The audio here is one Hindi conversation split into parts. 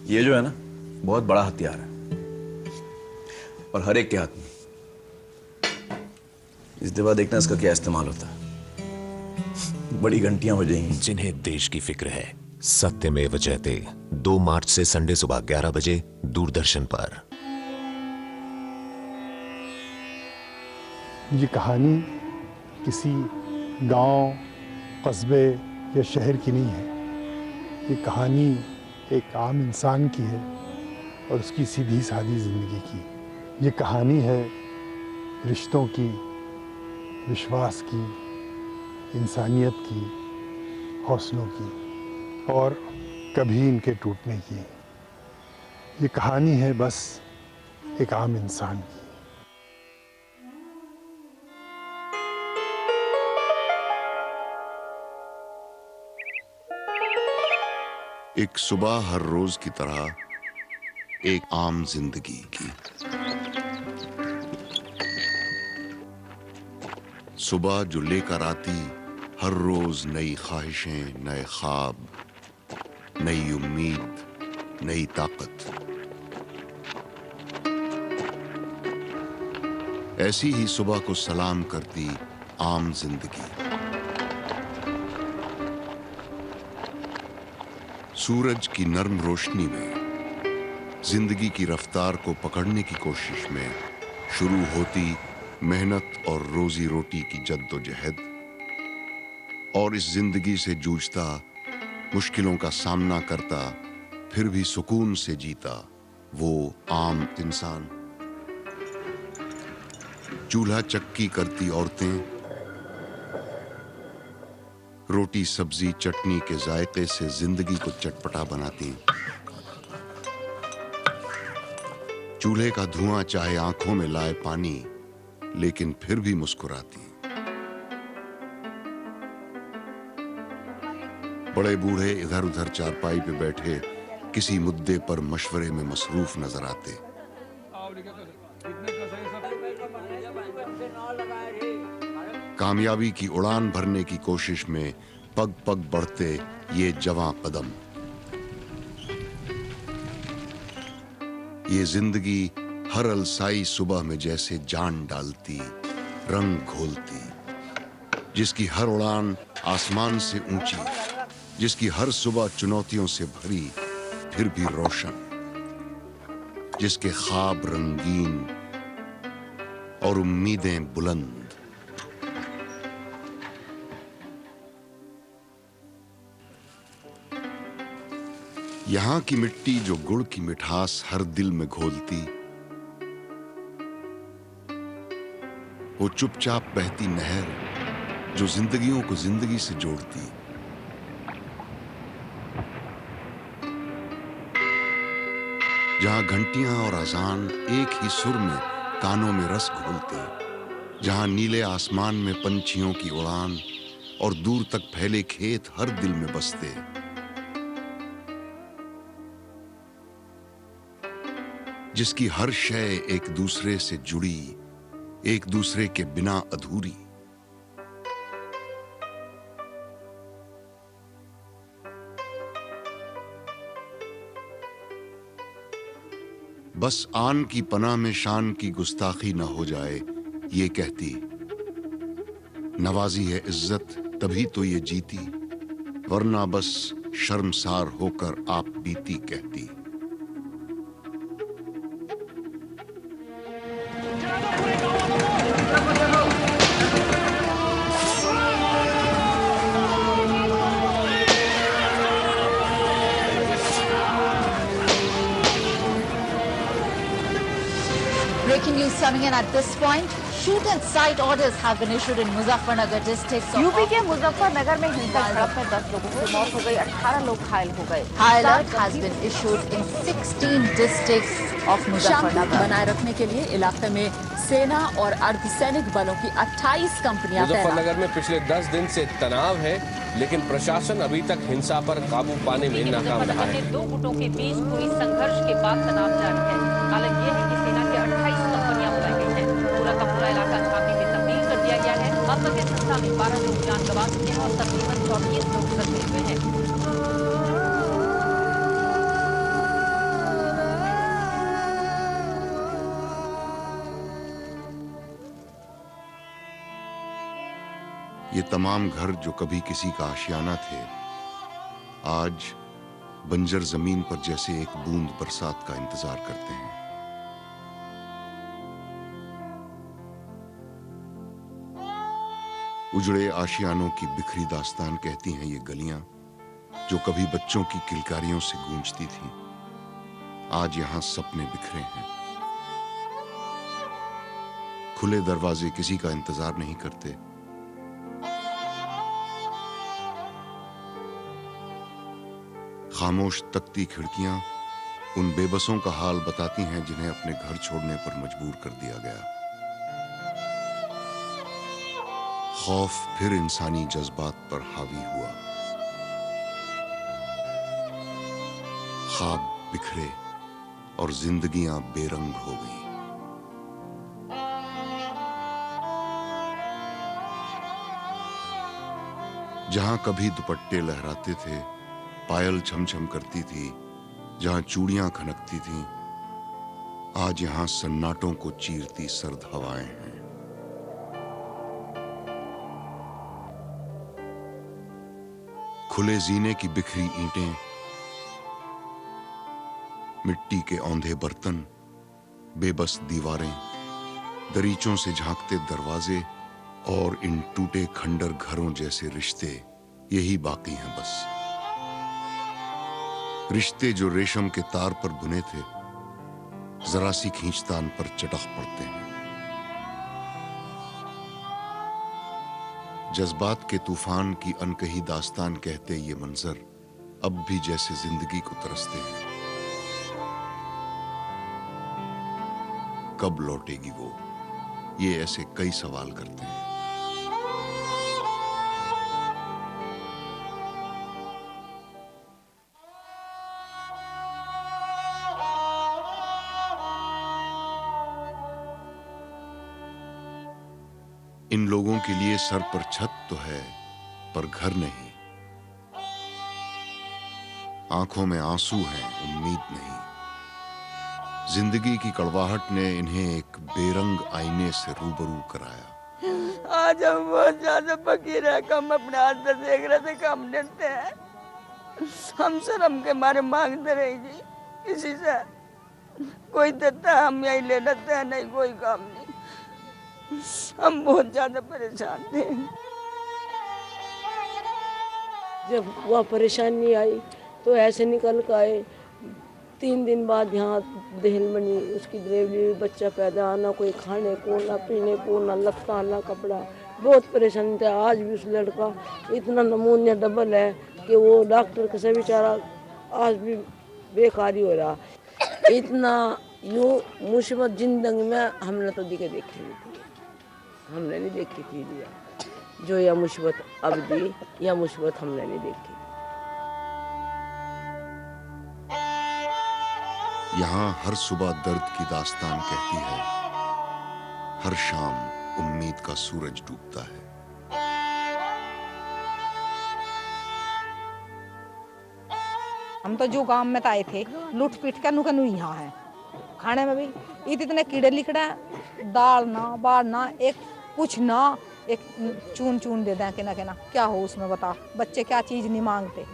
ये जो है ना, बहुत बड़ा हथियार है और हर एक के हाथ में। इस दफा देखना इसका क्या इस्तेमाल होता है। बड़ी घंटियां हो जाएंगी। जिन्हें देश की फिक्र है, सत्यमेव जयते 2 मार्च से संडे सुबह 11 बजे दूरदर्शन पर। ये कहानी किसी गांव, कस्बे या शहर की नहीं है। ये कहानी एक आम इंसान की है और उसकी सीधी सादी ज़िंदगी की। ये कहानी है रिश्तों की, विश्वास की, इंसानियत की, हौसलों की और कभी इनके टूटने की। ये कहानी है बस एक आम इंसान की। एक सुबह हर रोज की तरह एक आम जिंदगी की। सुबह जो लेकर आती हर रोज नई ख्वाहिशें, नए ख्वाब, नई उम्मीद, नई ताकत। ऐसी ही सुबह को सलाम करती आम जिंदगी। सूरज की नर्म रोशनी में जिंदगी की रफ्तार को पकड़ने की कोशिश में शुरू होती मेहनत और रोजी रोटी की जद्दोजहद, और इस जिंदगी से जूझता, मुश्किलों का सामना करता, फिर भी सुकून से जीता वो आम इंसान। चूल्हा चक्की करती औरतें रोटी सब्जी चटनी के जायके से जिंदगी को चटपटा बनाती। चूल्हे का धुआं चाहे आंखों में लाए पानी, लेकिन फिर भी मुस्कुराती। बड़े बूढ़े इधर उधर चारपाई पे बैठे किसी मुद्दे पर मशवरे में मसरूफ नजर आते। कामयाबी की उड़ान भरने की कोशिश में पग पग बढ़ते ये जवां कदम। ये जिंदगी हर अलसाई सुबह में जैसे जान डालती, रंग घोलती, जिसकी हर उड़ान आसमान से ऊंची, जिसकी हर सुबह चुनौतियों से भरी फिर भी रोशन, जिसके ख्वाब रंगीन और उम्मीदें बुलंद। यहां की मिट्टी जो गुड़ की मिठास हर दिल में घोलती, वो चुपचाप बहती नहर जो जिंदगियों को जिंदगी से जोड़ती। जहां घंटियां और अजान एक ही सुर में कानों में रस घोलते, जहां नीले आसमान में पंछियों की उड़ान और दूर तक फैले खेत हर दिल में बसते। जिसकी हर शय एक दूसरे से जुड़ी, एक दूसरे के बिना अधूरी। बस आन की पनाह में शान की गुस्ताखी न हो जाए, ये कहती। नवाजी है इज्जत तभी तो ये जीती, वरना बस शर्मसार होकर आप बीती कहती। Breaking news coming in at this point. Shoot and sight orders have been issued in Muzaffarnagar district. UP के मुजफ्फरनगर में हिंसक झड़प में 10 लोगों की मौत हो गई, 18 लोग घायल हो गए। High alert has been issued in 16 districts of Shanti Muzaffarnagar. बनाए रखने के लिए इलाके में सेना और अर्धसैनिक बलों की 28 कंपनियां तैनात। मुजफ्फरनगर में पिछले 10 दिन से तनाव है, लेकिन प्रशासन अभी तक हिंसा पर काबू पाने में नाकाम रहा है। दो गुटों के बीच हुई संघर्ष के बाद तनाव जारी है। हालांकि यह है कि सेना की 28 कंपनियां बुलाई गई हैं। पूरा का पूरा इलाका छावनी में तब्दील कर दिया गया है। अब तक इस संस्था में 12 लोग जान गंवा चुके हैं और तकरीबन 34 लोग जख्मी हुए हैं। ये तमाम घर जो कभी किसी का आशियाना थे, आज बंजर जमीन पर जैसे एक बूंद बरसात का इंतजार करते हैं। उजड़े आशियानों की बिखरी दास्तान कहती हैं ये गलियां, जो कभी बच्चों की किलकारियों से गूंजती थीं, आज यहां सपने बिखरे हैं। खुले दरवाजे किसी का इंतजार नहीं करते। खामोश तकती खिड़कियां उन बेबसों का हाल बताती हैं जिन्हें अपने घर छोड़ने पर मजबूर कर दिया गया। खौफ फिर इंसानी जज्बात पर हावी हुआ। ख्वाब बिखरे और जिंदगियां बेरंग हो गईं। जहां कभी दुपट्टे लहराते थे, पायल छमछम करती थी, जहां चूड़ियां खनकती थीं, आज यहां सन्नाटों को चीरती सर्द हवाएं हैं। खुले जीने की बिखरी ईंटें, मिट्टी के औंधे बर्तन, बेबस दीवारें, दरीचों से झांकते दरवाजे और इन टूटे खंडर घरों जैसे रिश्ते, यही बाकी हैं बस। रिश्ते जो रेशम के तार पर बुने थे, जरा सी खींचतान पर चटक पड़ते हैं। जज्बात के तूफान की अनकही दास्तान कहते ये मंजर अब भी जैसे जिंदगी को तरसते हैं। कब लौटेगी वो, ये ऐसे कई सवाल करते हैं। इन लोगों के लिए सर पर छत तो है, पर घर नहीं। आंखों में आंसू हैं, उम्मीद नहीं। जिंदगी की कड़वाहट ने इन्हें एक बेरंग आईने से रूबरू कराया। आज हम बहुत ज्यादा फकीर है, कम अपने हाथ से देख रहे थे, कम देते हैं। हम शर्म के मारे मांगते रहे जी, किसी से कोई देता है, हम यही ले लेते हैं, नहीं कोई काम नहीं। हम बहुत ज्यादा परेशान थे। जब वह परेशानी आई तो ऐसे निकल कर आए। 3 दिन बाद यहाँ दहल बनी, उसकी डिलीवरी, बच्चा पैदा, ना कोई खाने को, ना पीने को, ना लत्ता, ना कपड़ा, बहुत परेशानी था। आज भी उस लड़का इतना नमूनिया डबल है कि वो डॉक्टर से बेचारा आज भी बेकार ही हो रहा। इतना यूँ मुसीबत जिंदगी में हमने तो देखी नहीं थी, हमने नहीं देखी थी जो यह मुसीबत अब दी, यह मुसीबत हमने नहीं देखी। यहाँ हर सुबह दर्द की दास्तान कहती है, हर शाम उम्मीद का सूरज डूबता है। हम तो जो गांव में आए थे, लूट पीट का नुकनु यहाँ है। खाने में भी इतने कीड़े लिखड़ा, दाल ना, बाल ना, एक कुछ ना, एक चून चून दे दें के ना क्या हो उसमें, बता बच्चे क्या चीज नहीं मांगते।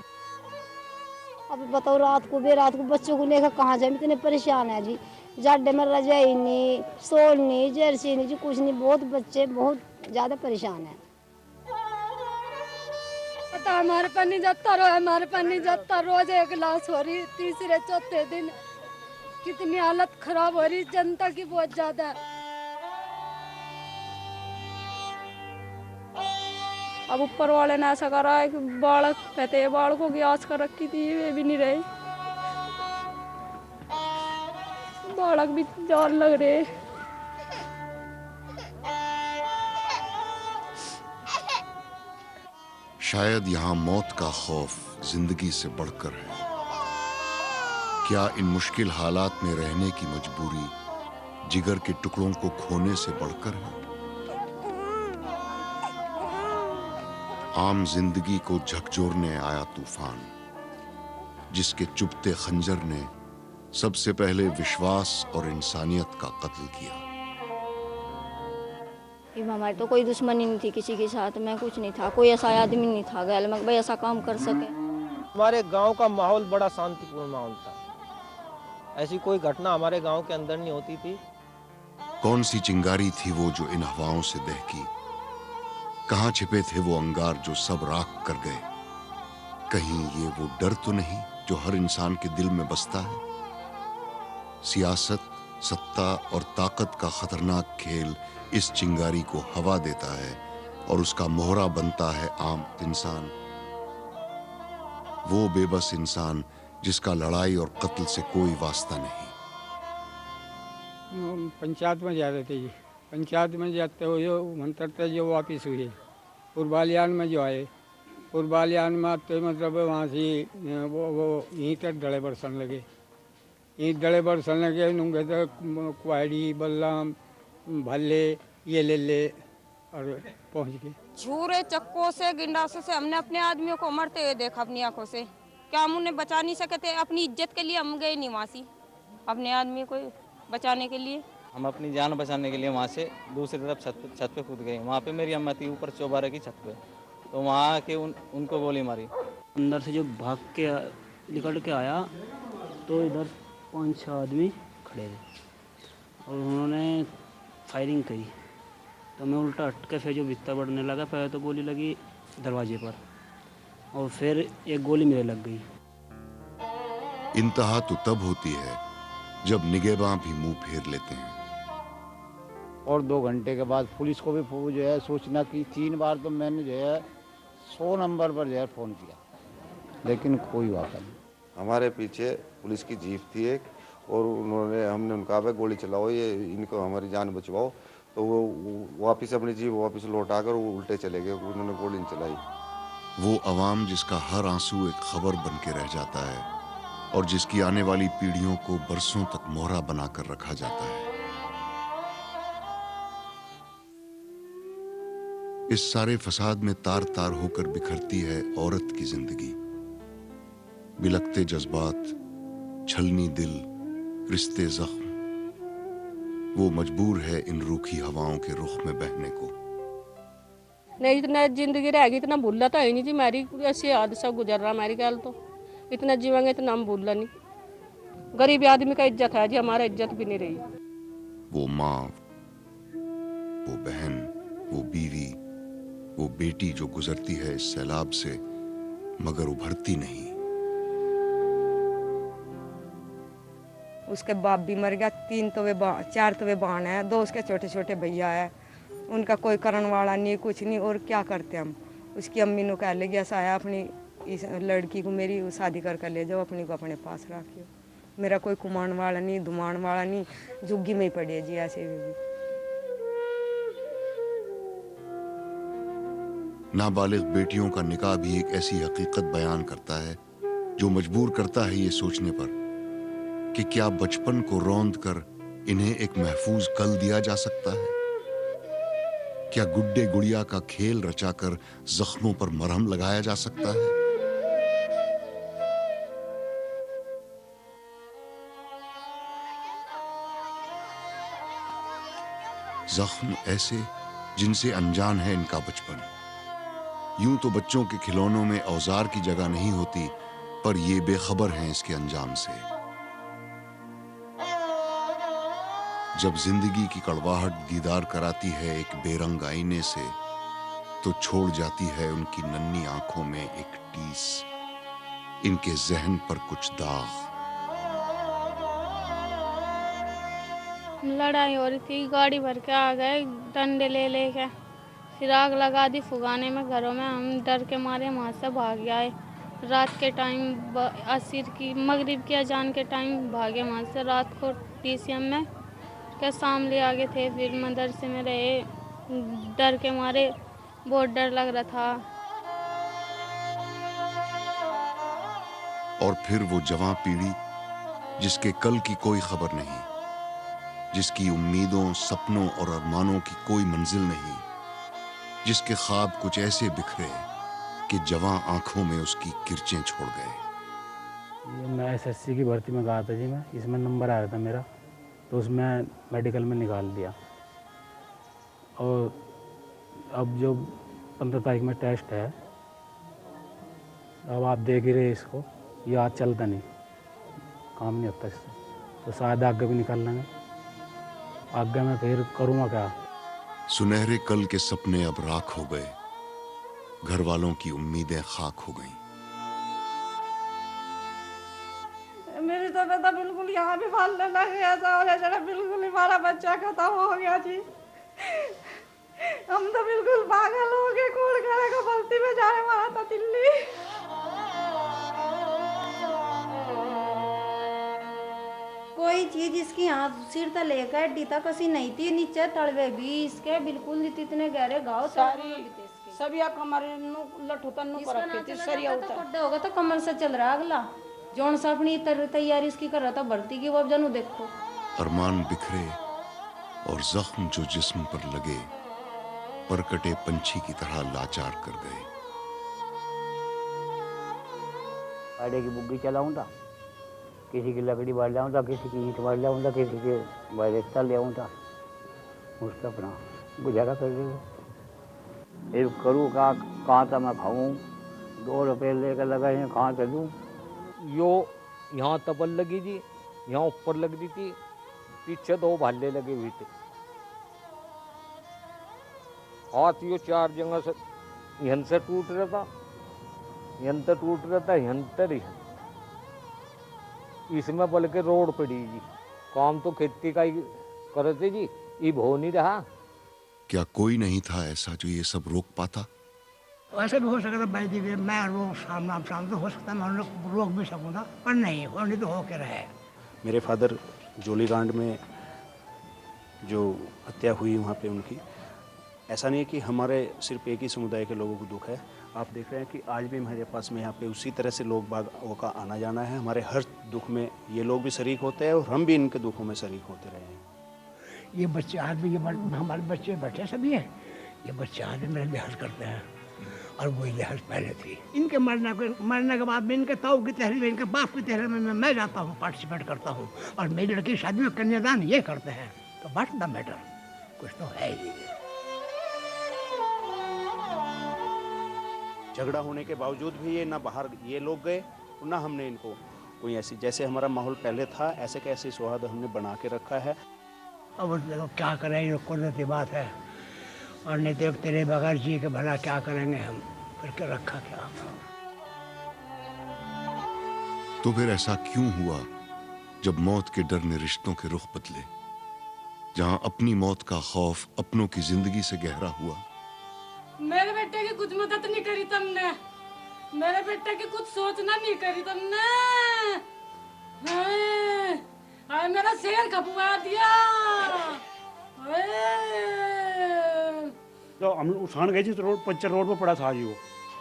अब बताओ, रात को बेरात को बच्चों को लेकर कहाँ जाए, इतने परेशान है जी। जाडे में रजाई नहीं, सोल नहीं, जर्सी नहीं जी, कुछ नहीं। बहुत बच्चे बहुत ज्यादा परेशान है। पता हमारे पास नहीं जाता, रो हमारे पास नहीं जाता। रोज एक लाश हो रही, तीसरे चौथे दिन। कितनी हालत खराब हो रही जनता की, बहुत ज्यादा। अब ऊपर वाले ने ऐसा करा है कि बालक कहते हैं, बालकों की आस कर रखी थी, वे भी नहीं रहे। बालक भी जान लग रहे। शायद यहाँ मौत का खौफ जिंदगी से बढ़कर है। क्या इन मुश्किल हालात में रहने की मजबूरी जिगर के टुकड़ों को खोने से बढ़कर है? आम जिंदगी को झकझोरने आया तूफान, जिसके चुभते खंजर ने सबसे पहले विश्वास और इंसानियत का कत्ल किया। ये हमारी तो कोई दुश्मनी नहीं थी किसी के साथ में, कुछ नहीं था, कोई ऐसा आदमी नहीं था गैल में भाई ऐसा काम कर सके। हमारे गांव का माहौल बड़ा शांतिपूर्ण माहौल था, ऐसी कोई घटना हमारे गांव के अंदर नहीं होती थी। कौन सी चिंगारी थी वो जो इन हवाओं से दहकी? कहां छिपे थे वो अंगार जो सब राख कर गए? कहीं ये वो डर तो नहीं जो हर इंसान के दिल में बसता है? सियासत, सत्ता और ताकत का खतरनाक खेल इस चिंगारी को हवा देता है और उसका मोहरा बनता है आम इंसान, वो बेबस इंसान जिसका लड़ाई और कत्ल से कोई वास्ता नहीं। पंचायत में जा रहे थे जी, पंचायत में जाते हुए मंत्रते जो वापिस हुए पुरबालियान में जो आए, पुरबालियान में आते मतलब वहाँ से वो यहीं तक डले बरसन लगे, यहीं डले बरसन लगे, नूंगे तक कुआड़ी बल्लाम भल्ले ये ले और पहुँच गए। छुरे चक्कों से गिंडासों से हमने अपने आदमियों को मरते हुए देखा अपनी आंखों से। क्या हम उन्हें बचा नहीं सके थे? अपनी इज्जत के लिए हम गए निवासी, अपने आदमी को बचाने के लिए। हम अपनी जान बचाने के लिए वहाँ से दूसरी तरफ छत पे कूद गए। वहाँ पे मेरी अम्मा थी ऊपर चौबारे की छत पे, तो वहाँ आके उनको गोली मारी। अंदर से जो भाग के निकल के आया तो इधर 5-6 आदमी खड़े थे और उन्होंने फायरिंग करी, तो मैं उल्टा हट के फिर जो बिस्तर बढ़ने लगा, पहले तो गोली लगी दरवाजे पर और फिर एक गोली मेरे लग गई। इंतहा तो तब होती है जब निगहबान भी मुंह फेर लेते हैं। और 2 घंटे के बाद पुलिस को भी जो है सूचना की। 3 बार तो मैंने जो है 100 नंबर पर जो है फ़ोन किया, लेकिन कोई वाक़ा नहीं। हमारे पीछे पुलिस की जीप थी एक, और हमने उनका भाई गोली चलाओ, ये इनको हमारी जान बचवाओ, तो वो वापस अपनी जीप वापस लौटा कर वो उल्टे चले गए, उन्होंने गोली नहीं चलाई। वो अवाम जिसका हर आंसू एक खबर बन के रह जाता है और जिसकी आने वाली पीढ़ियों को बरसों तक मोहरा बनाकर रखा जाता है। इस सारे फसाद में तार तार होकर बिखरती है औरत की जिंदगी। बिलखते जज्बात, छलनी दिल, रिश्ते जख्म, वो मजबूर है इन रूखी हवाओं के रुख में बहने को। नहीं इतना जिंदगी रहेगी इतना भूलना तो है नहीं जी, मेरी ऐसी हादसा गुजर रहा मेरी ख्याल तो इतना जीवेंगे इतना हम भूलना नहीं। गरीब आदमी का इज्जत है जी, हमारा इज्जत भी नहीं रही। वो माँ, वो बहन, वो बीवी, वो बेटी जो गुजरती है इस सैलाब से मगर उभरती नहीं। उसके बाप भी मर गया, 4 तवे बहन है, 2 उसके छोटे छोटे भैया है, उनका कोई करने वाला नहीं कुछ नहीं। और क्या करते हम? उसकी अम्मी ने कह लगी ऐसा आया अपनी इस लड़की को मेरी शादी करके ले जाओ, अपनी को अपने पास रखियो। मेरा कोई कुमाण वाला नहीं, धुमाण वाला नहीं, झुग्गी में ही पड़ी है जी ऐसे भी। नाबालिग बेटियों का निकाह भी एक ऐसी हकीकत बयान करता है जो मजबूर करता है ये सोचने पर कि क्या बचपन को रौंद कर इन्हें एक महफूज कल दिया जा सकता है? क्या गुड्डे गुड़िया का खेल रचाकर जख्मों पर मरहम लगाया जा सकता है? जख्म ऐसे जिनसे अनजान है इनका बचपन। यूं तो बच्चों के खिलौनों में औजार की जगह नहीं होती, पर ये बेखबर हैं इसके अंजाम से। जब जिंदगी की कड़वाहट दीदार कराती है एक बेरंग आईने से, तो छोड़ जाती है उनकी नन्ही आंखों में एक टीस, इनके जहन पर कुछ दाग। लड़ाई हो रही थी, गाड़ी भर के आ गए डंडे ले लेके, फिर आग लगा दी फुगाने में घरों में। हम डर के मारे वहाँ से भाग आए। रात के टाइम असर की मगरिब की अजान के टाइम भागे वहाँ से। रात को TCM में के सामने आगे थे, फिर मदरसे में रहे, डर के मारे बहुत डर लग रहा था। और फिर वो जवां पीढ़ी जिसके कल की कोई खबर नहीं, जिसकी उम्मीदों, सपनों और अरमानों की कोई मंजिल नहीं, जिसके ख्वाब कुछ ऐसे बिखरे कि जवां आंखों में उसकी किरचें छोड़ गए। मैं SSC की भर्ती में गया था जी, मैं इसमें नंबर आया था मेरा, तो उसमें मेडिकल में निकाल दिया और अब जो 15 तारीख में टेस्ट है, अब आप देख ही रहे इसको, ये आज चलता नहीं, काम नहीं होता इससे, तो शायद आगे भी निकल लेंगे। आगे मैं फिर करूँगा क्या? सुनहरे कल के सपने अब राख हो गए, घर वालों की उम्मीदें खाक हो गईं। मेरी तबीयत बिल्कुल यहाँ भी फैलने लगी, ऐसा हो गया बिल्कुल ही हमारा बच्चा खत्म हो गया जी। हम तो बिल्कुल पागल हो गए, कूड़ करे को बस्ती में जाए वहाँ था दिल्ली। कोई चीज इसकी यहाँ सिर तक लेकर हड्डी तक कसी नहीं थी, नीचे तलवे भी इसके बिल्कुल नहीं, इतने गहरे घाव सभी आप हमारे लठुतन नु पर रखे थे, सरिया उतर होगा तो कमर से चल रहा अगला जौन सा अपनी तैयारी इसकी कर रहा था भर्ती की, वो अब जानू देखो। अरमान बिखरे और जख्म जो जिस्म पर लगे परकटे पंछी की तरह लाचार कर गए। आड़े की बुग्गी चलाऊंगा, किसी की लकड़ी बाढ़ लाऊंगा, किसी की ईंट बाढ़ लाऊंगा, किसी के रेता ले आऊंगा, उसका अपना गुजारा कर देगा। एक करूँ कहाँ तक मैं खाऊँ, 2 रुपये लेकर लगाए हैं, कहाँ से दूँ? यो यहाँ तबल लगी थी, यहाँ ऊपर लग दी थी, पीछे 2 भाले लगे हुए थे। हाथ यो 4 जगह से यहाँ से टूट रहा था, यहाँ से टूट रहा था, यहाँ से इसमें बल्कि रोड पड़ी जी। काम तो खेती का ही करते जी, ये हो नहीं रहा। क्या कोई नहीं था ऐसा जो ये सब रोक पाता? ऐसा भी हो सकता भाई जी, मैं रोक सामना तो हो सकता, मैं रोक भी सकूँगा, पर नहीं हो, नहीं तो हो के रहे। मेरे फादर जोलीकांड में जो हत्या हुई वहाँ पे उनकी, ऐसा नहीं है कि हमारे सिर्फ एक ही समुदाय के लोगों को दुख है। आप देख रहे हैं कि आज भी हमारे पास में यहाँ पे उसी तरह से लोग बागों का आना जाना है। हमारे हर दुख में ये लोग भी शरीक होते हैं और हम भी इनके दुखों में शरीक होते रहे हैं। ये बच्चे आज भी, ये हमारे बच्चे बैठे सभी हैं, ये बच्चे आज भी मेरे लिहाज करते हैं और वही लिहाज पहले थी। इनके मरने के बाद में इनके ताऊ की तहरीर में, इनके बाप की तहरीर में मैं जाता हूँ, पार्टिसिपेट करता हूँ, और मेरी लड़की शादी में कन्यादान ये करते हैं। तो व्हाट्स द मैटर, कुछ तो है ही। झगड़ा होने के बावजूद भी ये ना बाहर ये लोग गए और ना हमने इनको कोई ऐसी, जैसे हमारा माहौल पहले था ऐसे कैसे सौहार्द हमने बना के रखा है। अब देखो क्या करें, ये कुदरती बात है, और नहीं तो तेरे बगैर जी के भला क्या करेंगे हम, फिर क्या रखा क्या। तो फिर ऐसा क्यों हुआ जब मौत के डर ने रिश्तों के रुख बदले, जहां अपनी मौत का खौफ अपनों की जिंदगी से गहरा हुआ? मेरे बेटे की कुछ मदद नहीं करी तुमने, मेरे बेटे की कुछ सोचना नहीं करी तुमने। हाय मेरा शेर खपवा दिया। तो हम उठाने गए जी, तो रोड पंचर रोड पे पड़ा था जी वो,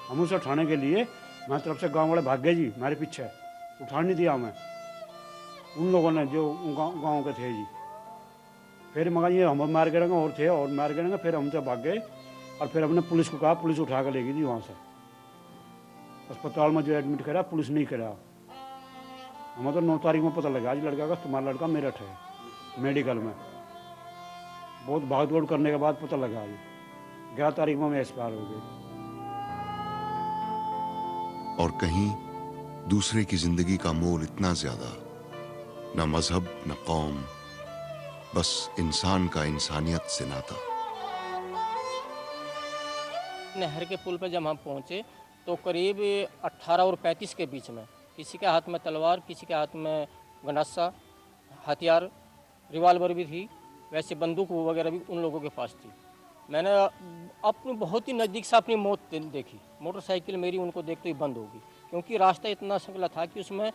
हम उसे उठाने के लिए मैं तरफ से गांव वाले भाग गए जी, हमारे पीछे उठाने नहीं दिया हमें उन लोगों ने जो गांव के थे जी। फिर मगर ये हम मार गिरेंगे और थे और मार गिरेंगे, फिर हमसे भाग गए और फिर हमने पुलिस को कहा, पुलिस उठा कर ले गई जी वहाँ से अस्पताल में जो एडमिट करा, पुलिस नहीं करा। हमें तो 9 तारीख में पता लगा आज लड़का का, तुम्हारा लड़का मेरठ है मेडिकल में, बहुत भाग दौड़ करने के बाद पता लगा जी 11 तारीख में एक्सपायर हो गई। और कहीं दूसरे की जिंदगी का मोल इतना ज्यादा, न मजहब न कौम, बस इंसान का इंसानियत से नाता। नहर के पुल पर जब हम पहुंचे तो करीब 18 और 35 के बीच में, किसी के हाथ में तलवार, किसी के हाथ में गंडासा, हथियार, रिवाल्वर भी थी, वैसे बंदूक वगैरह भी उन लोगों के पास थी। मैंने अपनी बहुत ही नज़दीक से अपनी मौत देखी। मोटरसाइकिल मेरी उनको देखते ही बंद होगी, क्योंकि रास्ता इतना संगला था कि उसमें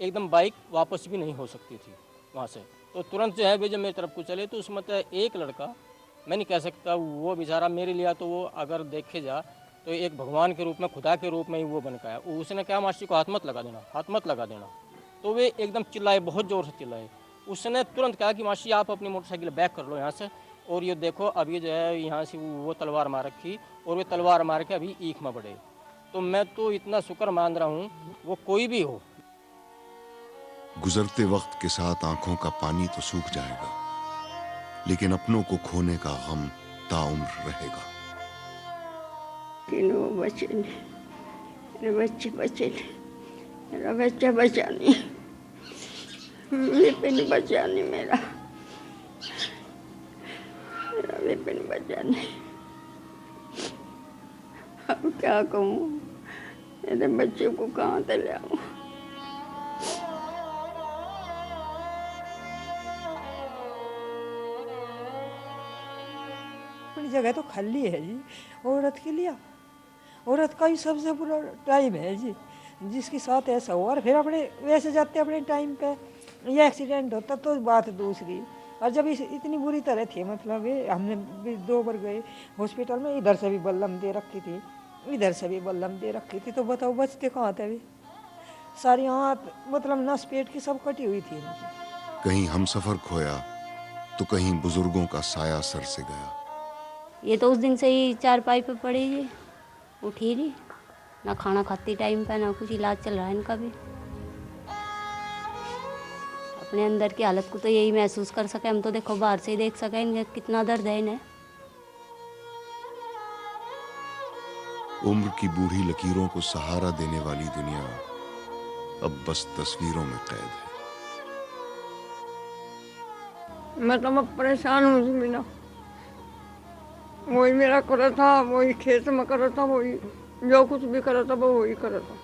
एकदम बाइक वापस भी नहीं हो सकती थी वहाँ से। तो तुरंत जो है वे जब मेरी तरफ को चले तो उसमें तो एक लड़का, मैं नहीं कह सकता वो बेचारा मेरे लिए, तो वो अगर देखे जा तो एक भगवान के रूप में, खुदा के रूप में ही वो बन के आया। उसने कहा मास्टर को हाथ मत लगा देना, हाथ मत लगा देना। तो वे एकदम चिल्लाए, बहुत ज़ोर से चिल्लाए। उसने तुरंत कहा कि मास्टर आप अपनी मोटरसाइकिल बैक कर लो यहाँ से, और ये देखो अब ये जो है यहाँ से वो तलवार मार रखी, और वे तलवार मार के अभी ईख में बढ़े। तो मैं तो इतना शुक्र मान रहा हूँ वो कोई भी हो। गुजरते वक्त के साथ आंखों का पानी तो सूख जाएगा, लेकिन अपनों को खोने का गम ताउम्र रहेगा। लेकिन वो बचे नहीं, मेरे बच्चे बचे नहीं, मेरा बच्चा बचा नहीं, विपिन बचा नहीं, मेरा विपिन बचा नहीं। अब क्या कहूँ, मेरे बच्चे को कहाँ से ले आऊँ। अपनी जगह तो खाली है जी औरत के लिए। औरत का ही सबसे बुरा टाइम है जी, जिसके साथ ऐसा हुआ और फिर अपने वैसे जाते अपने टाइम पे ये एक्सीडेंट होता तो बात दूसरी। और जब इतनी बुरी तरह थी, मतलब हमने भी 2 बार गए हॉस्पिटल में, इधर से भी बल्लम दे रखी थी, इधर से भी बल्लम दे रखी थी, तो बताओ बचते कहाँ थे अभी। सारी हाथ मतलब नस पेट की सब कटी हुई थी। कहीं हम सफर खोया तो कहीं बुजुर्गों का साया सर से गया। ये तो उस दिन से ही चारपाई पे पड़ी जी, उठी नहीं, ना खाना खाती टाइम पे, ना कुछ इलाज चल रहा है इनका भी। अपने अंदर की हालत को तो यही महसूस कर सके हम, तो देखो बाहर से ही देख सके इन्हें कितना दर्द है इन्हें। उम्र की बूढ़ी लकीरों को सहारा देने वाली दुनिया अब बस तस्वीरों में कैद है। मैं तो परेशान हूँ जी, मीना वही मेरा करा था, वही खेत में करा था, वही जो कुछ भी करा था वो वही करा था।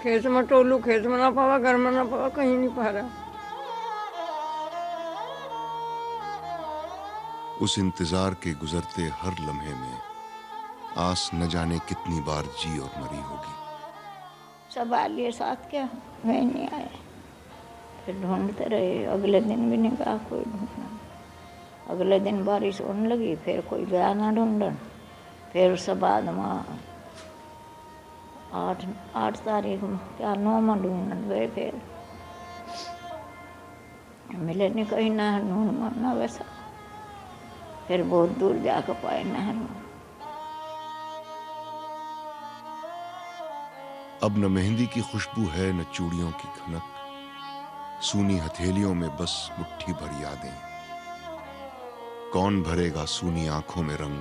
खेत में टोलू, खेत में ना पावा, घर में ना पावा, कहीं नहीं पा रहा। उस इंतजार के गुजरते हर लम्हे में आस न जाने कितनी बार जी और मरी होगी। सब आ लिए साथ क्या, वही नहीं आया। फिर ढूंढते रहे, अगले दिन भी नहीं गया कोई ढूंढना। अगले दिन बारिश होने लगी, फिर कोई गया ना ढूंढन। फिर उसके बाद वहाँ 8 तारीख में क्या 9 में ढूंढन गए, फिर मिले नहीं कहीं नहर में ना वैसा। फिर बहुत दूर जाकर पाए नहर में। अब न मेहंदी की खुशबू है, न चूड़ियों की खनक, सूनी हथेलियों में बस मुट्ठी भर यादें। कौन भरेगा सूनी आंखों में रंग,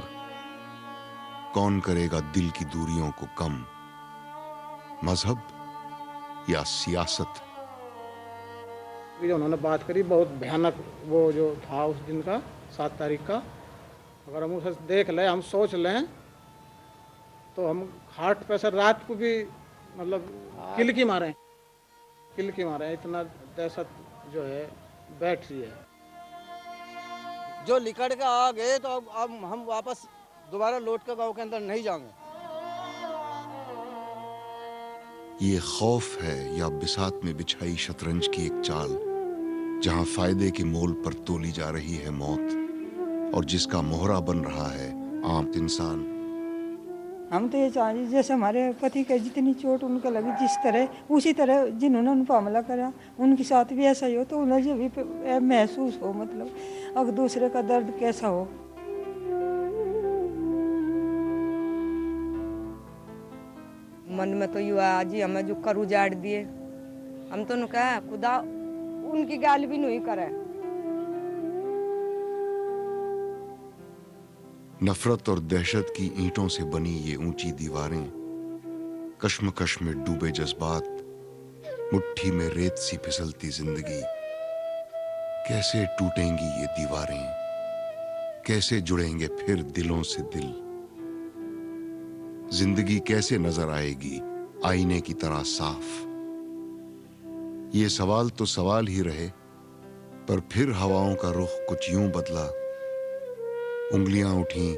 कौन करेगा दिल की दूरियों को कम। मजहब या सियासत। जो उन्होंने बात करी बहुत भयानक, वो जो था उस दिन का 7 तारीख का, अगर हम उसे देख लें, हम सोच लें, तो हम हार्ट पे से रात को भी मतलब किलकी मारे, इतना दहशत जो है बैठ रही है। जो लिकड़ के आ गए तो अब हम वापस दोबारा लौट कर गांव के अंदर नहीं जाएंगे। ये खौफ है या बिसात में बिछाई शतरंज की एक चाल, जहां फायदे के मोल पर तोली जा रही है मौत और जिसका मोहरा बन रहा है आम इंसान। हम तो ये चाहेंगे जैसे हमारे पति के जितनी चोट उनको लगी, जिस तरह उसी तरह जिन्होंने उन पर हमला करा उनके साथ भी ऐसा ही हो, तो उन्हें भी महसूस हो, मतलब अब दूसरे का दर्द कैसा हो। मन में तो युवा जी हमें जो कर उजाड़ दिए, हम तो न कहा खुदा उनकी गाल भी नहीं करे। नफरत और दहशत की ईंटों से बनी ये ऊंची दीवारें, कश्मकश में डूबे जज्बात, मुट्ठी में रेत सी फिसलती जिंदगी। कैसे टूटेंगी ये दीवारें, कैसे जुड़ेंगे फिर दिलों से दिल। जिंदगी कैसे नजर आएगी आईने की तरह साफ। ये सवाल तो सवाल ही रहे, पर फिर हवाओं का रुख कुछ यूं बदला। उंगलियां उठीं,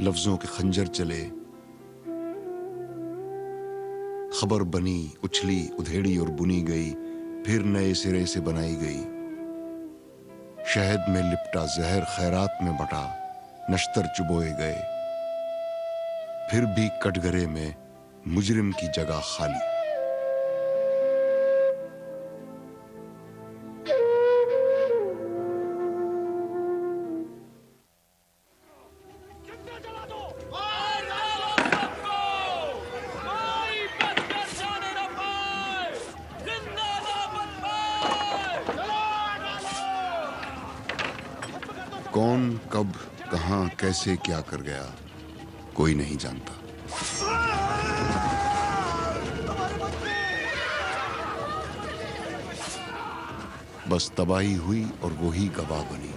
लफ्जों के खंजर चले, खबर बनी, उछली, उधेड़ी और बुनी गई, फिर नए सिरे से बनाई गई। शहद में लिपटा जहर खैरात में बटा, नश्तर चुबोए गए, फिर भी कटघरे में मुजरिम की जगह खाली। कौन कब कहां कैसे क्या कर गया कोई नहीं जानता। बस तबाही हुई और वो ही गवाह बनी।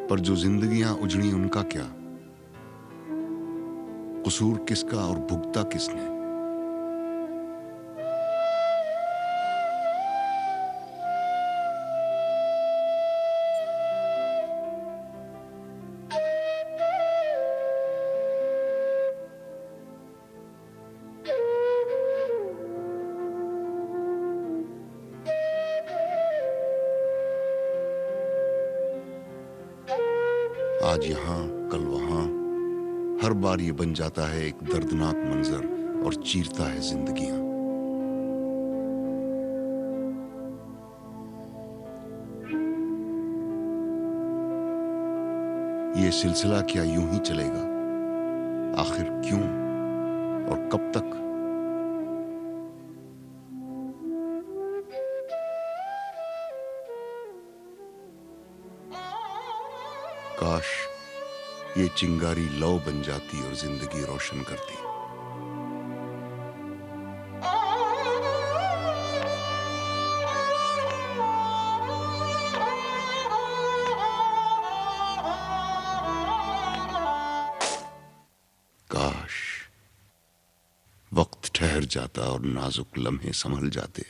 पर जो जिंदगियां उजड़ी उनका क्या? कसूर किसका और भुगता किसने? आज यहां कल वहां, हर बार ये बन जाता है एक दर्दनाक मंजर और चीरता है जिंदगियां। ये सिलसिला क्या यूं ही चलेगा? आखिर क्यों और कब तक? काश ये चिंगारी लौ बन जाती और जिंदगी रोशन करती। काश वक्त ठहर जाता और नाजुक लम्हे संभल जाते।